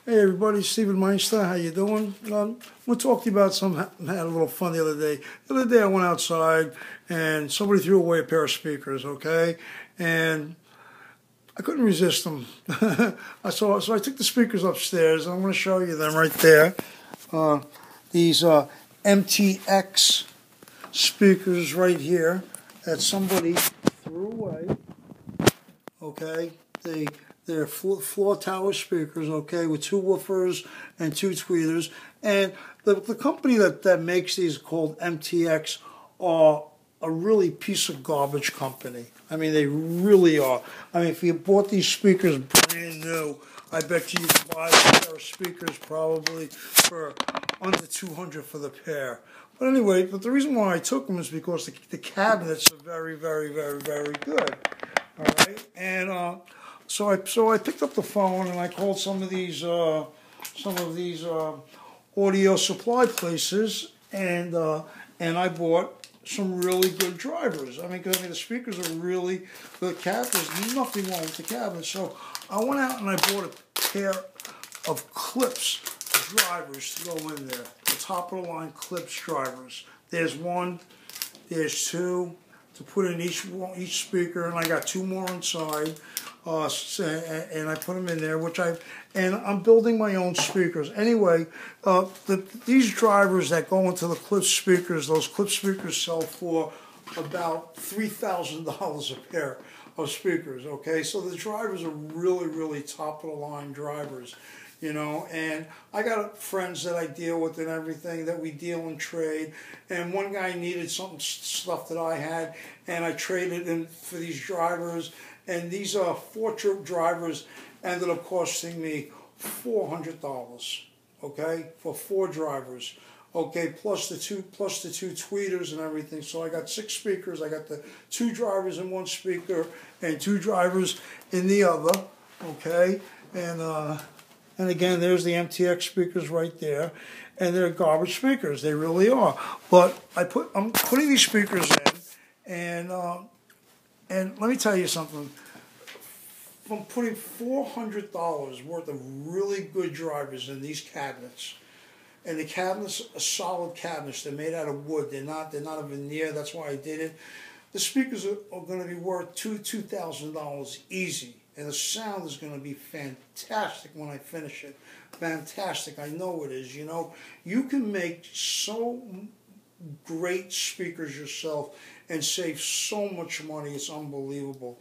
Hey everybody, Steven Meinster, how you doing? I'm going to talk to you about something. I had a little fun the other day. The other day I went outside and somebody threw away a pair of speakers, okay? And I couldn't resist them. So I took the speakers upstairs, and I'm going to show you them right there. These MTX speakers right here that somebody threw away, okay? They're floor tower speakers, okay, with 2 woofers and 2 tweeters. And the company that makes these, called MTX, are a really piece of garbage company. I mean, they really are. I mean, if you bought these speakers brand new, I bet you could buy a pair of speakers probably for under $200 for the pair. But anyway, the reason why I took them is because the cabinets are very, very, very, very good. All right, and so I picked up the phone and I called some of these audio supply places, and I bought some really good drivers. I mean, the speakers are really the cabinets. There's nothing wrong with the cabinets. So I went out and I bought a pair of clips drivers to go in there. The top of the line clips drivers. There's 1, there's 2 to put in each speaker, and I got 2 more inside. And I put them in there, and I'm building my own speakers. Anyway, these drivers that go into the clip speakers, those clip speakers sell for about $3,000 a pair of speakers, okay? So the drivers are really, really top of the line drivers, you know, and I got friends that I deal with and everything, that we deal and trade, and one guy needed stuff that I had, and I traded in for these drivers. And these 4 drivers ended up costing me $400, okay, for 4 drivers, okay, plus the two tweeters and everything. So I got 6 speakers. I got the 2 drivers in 1 speaker and 2 drivers in the other, okay, and again, there's the MTX speakers right there, and they're garbage speakers. They really are. But I'm putting these speakers in, and let me tell you something. I'm putting $400 worth of really good drivers in these cabinets, and the cabinets are solid cabinets. They're made out of wood. They're not a veneer. That's why I did it. The speakers are going to be worth $2,000 easy, and the sound is going to be fantastic when I finish it. Fantastic. I know it is. You know, you can make so great speakers yourself and save so much money. It's unbelievable.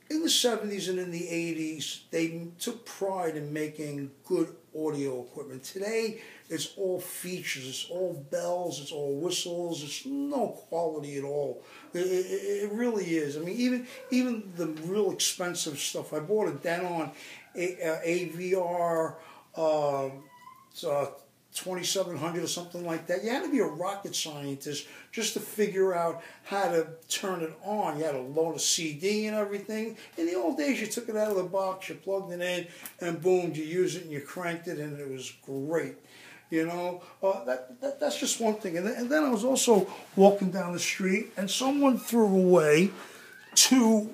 In the 70s and in the 80s, they took pride in making good audio equipment. Today, it's all features, it's all bells, it's all whistles, it's no quality at all. It really is. I mean, even the real expensive stuff. I bought a Denon AVR 2700 or something like that. You had to be a rocket scientist just to figure out how to turn it on. You had to load a CD and everything. In the old days, you took it out of the box, you plugged it in, and boom, you used it and you cranked it, and it was great. You know, that's just one thing. And then I was also walking down the street, and someone threw away 2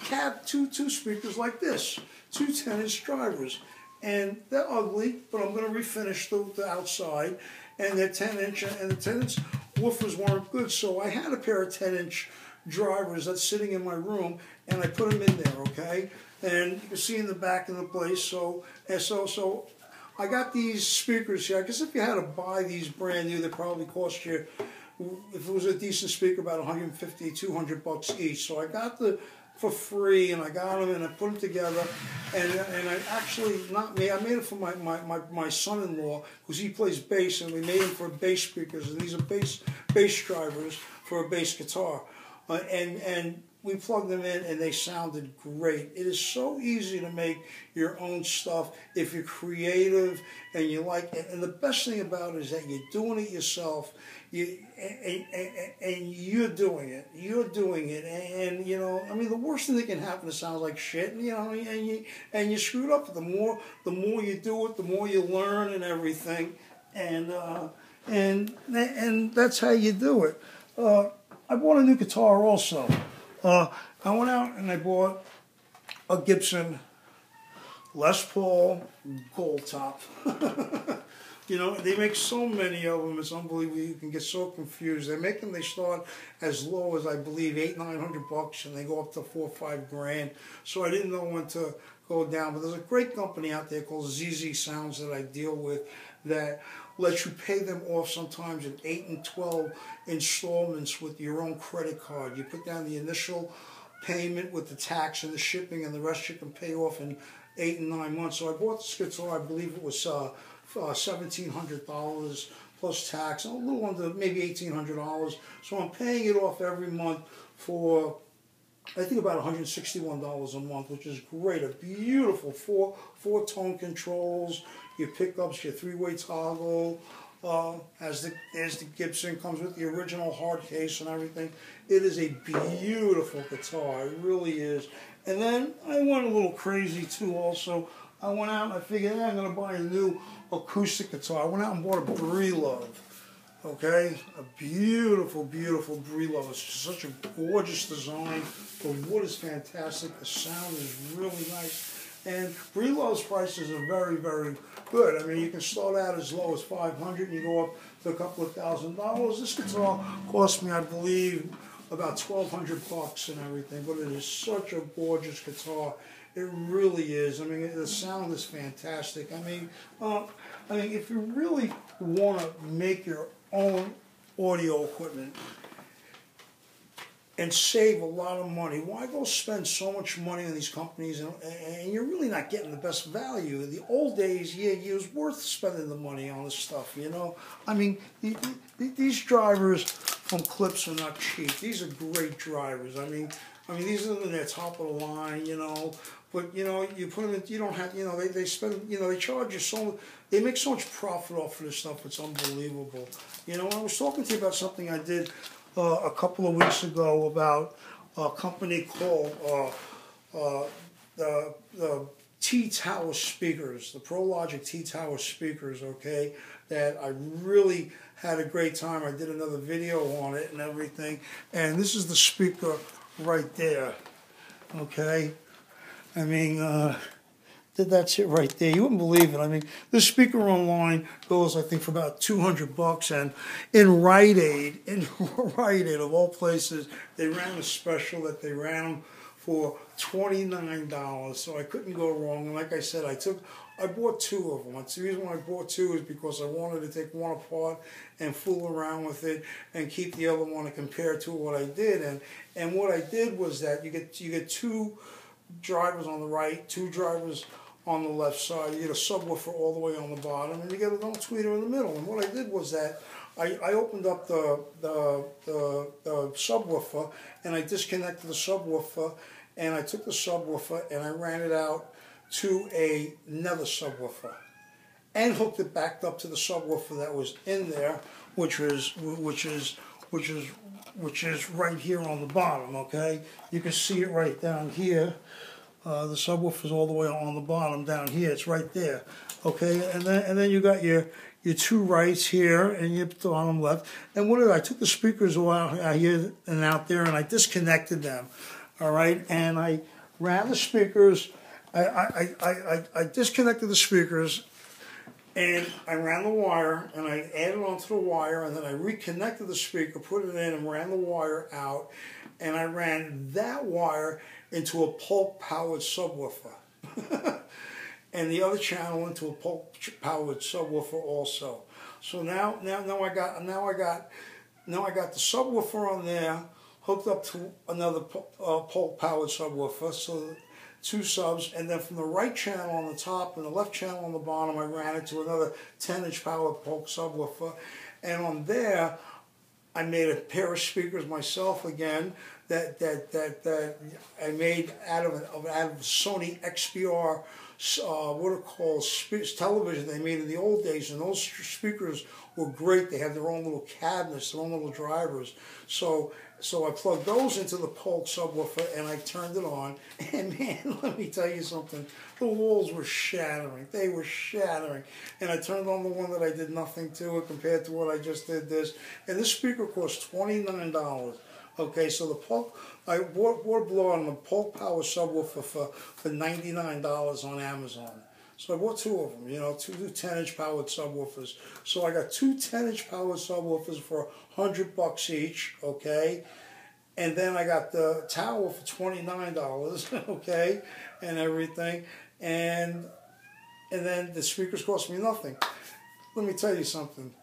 speakers like this, 2 10-inch drivers. And they're ugly, but I'm going to refinish the outside, and they're 10-inch, and the 10-inch woofers weren't good, so I had a pair of 10-inch drivers that's sitting in my room, and I put them in there, okay? And you can see in the back of the place, so I got these speakers here. I guess if you had to buy these brand new, they probably cost you, if it was a decent speaker, about $150, $200 each. So I got for free, and I got them, and I put them together, and I actually, not me, I made it for my son-in-law, because he plays bass, and we made them for bass speakers, and these are bass drivers for a bass guitar, and we plugged them in, and they sounded great. It is so easy to make your own stuff if you're creative and you like it. And the best thing about it is that you're doing it yourself, and you're doing it. You're doing it, and you know, I mean, the worst thing that can happen is it sounds like shit, and you know, and you screwed up. The more you do it, the more you learn and everything, and that's how you do it. I bought a new guitar also. I went out and I bought a Gibson Les Paul gold top. You know, they make so many of them, it's unbelievable. You can get so confused. They start as low as, I believe, $800-900, and they go up to $4 or $5 grand. So I didn't know when to go down. But there's a great company out there called ZZ Sounds that I deal with that lets you pay them off sometimes in 8 and 12 installments with your own credit card. You put down the initial payment with the tax and the shipping, and the rest you can pay off in 8 and 9 months. So I bought this guitar, I believe it was $1,700 plus tax, a little under maybe $1,800. So I'm paying it off every month for, I think, about $161 a month, which is great. A beautiful four tone controls, your pickups, your 3-way toggle. As the Gibson comes with the original hard case and everything. It is a beautiful guitar, it really is. And then I went a little crazy too also. I went out and I figured, hey, I'm going to buy a new acoustic guitar. I went out and bought a Breelove, okay? A beautiful, beautiful Breelove. It's such a gorgeous design. The wood is fantastic. The sound is really nice. And Breelove's prices are very, very good. I mean, you can start out as low as $500 and you go up to a couple of $1,000. This guitar cost me, I believe, about $1,200 and everything. But it is such a gorgeous guitar. It really is. I mean, the sound is fantastic. I mean, if you really want to make your own audio equipment and save a lot of money, why go spend so much money on these companies and you're really not getting the best value? In the old days, yeah, it was worth spending the money on this stuff, you know? I mean, these drivers from Clips are not cheap. These are great drivers. I mean, these are their top of the line, you know. But, you know, you put them in, you don't have, you know, they spend, you know, they charge you so, they make so much profit off of this stuff, it's unbelievable. You know, I was talking to you about something I did a couple of weeks ago about a company called the T-Tower speakers, the ProLogic T-Tower speakers, okay, that I really had a great time. I did another video on it and everything, and this is the speaker right there, okay. I mean, that's it right there. You wouldn't believe it. I mean, this speaker online goes, I think, for about $200, and in Rite Aid, of all places, they ran a special that they ran for $29, so I couldn't go wrong. And like I said, I bought 2 of them. The reason why I bought 2 is because I wanted to take one apart and fool around with it and keep the other one and compare to what I did. And what I did was that you get 2 drivers on the right, 2 drivers on the left side. You get a subwoofer all the way on the bottom, and you get a little tweeter in the middle. And what I did was that I opened up the subwoofer, and I disconnected the subwoofer, and I took the subwoofer and I ran it out to another subwoofer, and hooked it back up to the subwoofer that was in there, which is right here on the bottom. Okay, you can see it right down here. The subwoofer is all the way on the bottom down here. It's right there. Okay, and then you got your 2 rights here and your bottom left. And what did I took the speakers out here and out there, and I disconnected them. All right, and I ran the speakers. I disconnected the speakers, and I ran the wire, and I added onto the wire, and then I reconnected the speaker, put it in, and ran the wire out, and I ran that wire into a Polk-powered subwoofer, and the other channel into a Polk-powered subwoofer also. So now I got the subwoofer on there hooked up to another Polk-powered subwoofer. So 2 subs, and then from the right channel on the top and the left channel on the bottom, I ran it to another 10-inch powered Polk subwoofer, and on there I made a pair of speakers myself again that I made out of Sony XBR what are called television they made in the old days, and those speakers were great. They had their own little cabinets, their own little drivers. So I plugged those into the Polk subwoofer and I turned it on, and man, let me tell you something, the walls were shattering. They were shattering. And I turned on the one that I did nothing to it compared to what I just did this. And this speaker cost $29. Okay, so the Polk, I bought a blower on the Polk Power subwoofer for $99 on Amazon. So I bought two of them, you know, two 10-inch powered subwoofers. So I got two 10-inch powered subwoofers for $100 each, okay? And then I got the tower for $29, okay, and everything. And then the speakers cost me nothing. Let me tell you something.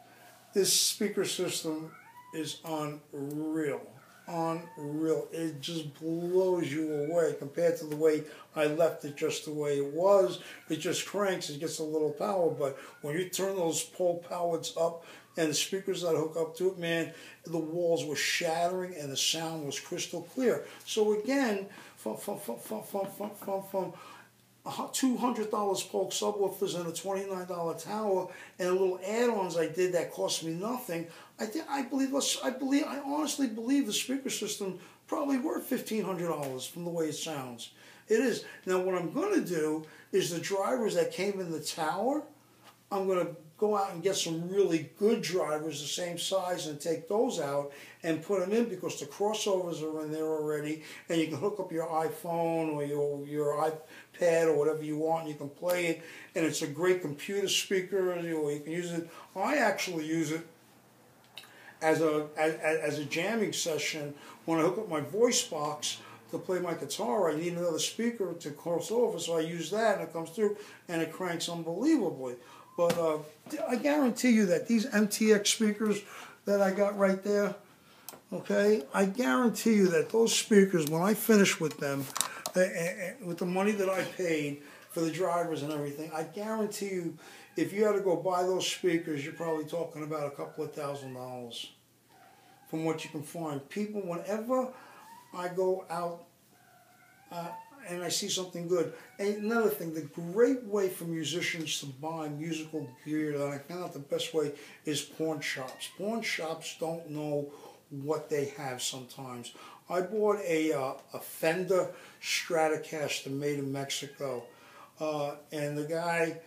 This speaker system is unreal. Unreal. It just blows you away compared to the way I left it just the way it was. It just cranks, it gets a little power, but when you turn those pole powers up and the speakers that hook up to it, man, the walls were shattering and the sound was crystal clear. So again, from $200 Polk subwoofers and a $29 tower and a little add-ons I did that cost me nothing. I honestly believe the speaker system probably worth $1,500 from the way it sounds. It is. Now what I'm going to do is the drivers that came in the tower, I'm going to go out and get some really good drivers the same size and take those out and put them in because the crossovers are in there already and you can hook up your iPhone or your iPad or whatever you want and you can play it, and it's a great computer speaker, or you can use it. I actually use it as a jamming session when I hook up my voice box to play my guitar. I need another speaker to cross over, so I use that and it comes through and it cranks unbelievably. But I guarantee you that these MTX speakers that I got right there, okay, I guarantee you that those speakers, when I finish with them, with the money that I paid for the drivers and everything, I guarantee you, if you had to go buy those speakers, you're probably talking about a couple of $1,000 from what you can find. People, whenever I go out and I see something good. And another thing, the great way for musicians to buy musical gear, that I found out the best way, is pawn shops. Pawn shops don't know what they have sometimes. I bought a Fender Stratocaster made in Mexico, and the guy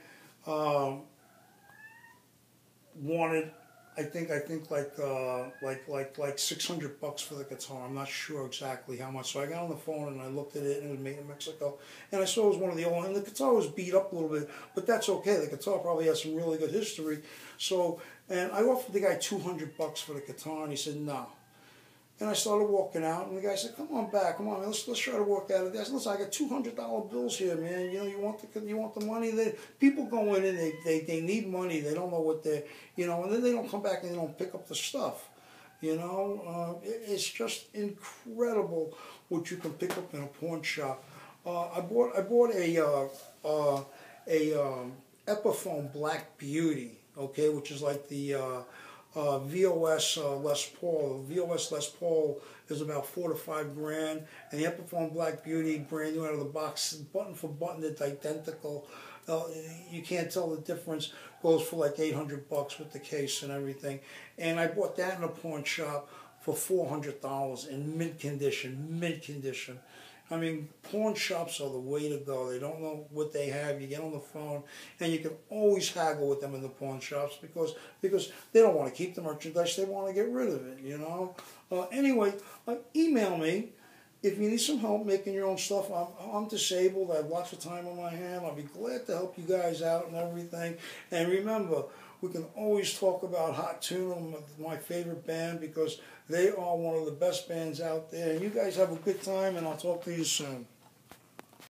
wanted, I think like $600 for the guitar. I'm not sure exactly how much. So I got on the phone and I looked at it, and it was made in Mexico. And I saw it was one of the old, and the guitar was beat up a little bit, but that's okay. The guitar probably has some really good history. So, and I offered the guy $200 for the guitar, and he said no. And I started walking out, and the guy said, "Come on back, come on, man, let's try to work out of this." Listen, I got $200 bills here, man. You know, you want the money. People go in and they need money. They don't know what they're, you know, and then they don't come back and they don't pick up the stuff. You know, it's just incredible what you can pick up in a pawn shop. I bought a Epiphone Black Beauty, okay, which is like the VOS Les Paul. VOS Les Paul is about $4 to $5 grand, and the Epiphone Black Beauty, brand new out of the box, button for button, it's identical. You can't tell the difference. Goes for like $800 with the case and everything. And I bought that in a pawn shop for $400 in mint condition. Mint condition. I mean, pawn shops are the way to go. They don't know what they have. You get on the phone, and you can always haggle with them in the pawn shops because they don't want to keep the merchandise. They want to get rid of it, you know. Anyway, email me if you need some help making your own stuff. I'm disabled. I have lots of time on my hand. I'll be glad to help you guys out and everything. And remember, we can always talk about Hot Tuna, my favorite band, because they are one of the best bands out there. And you guys have a good time, and I'll talk to you soon.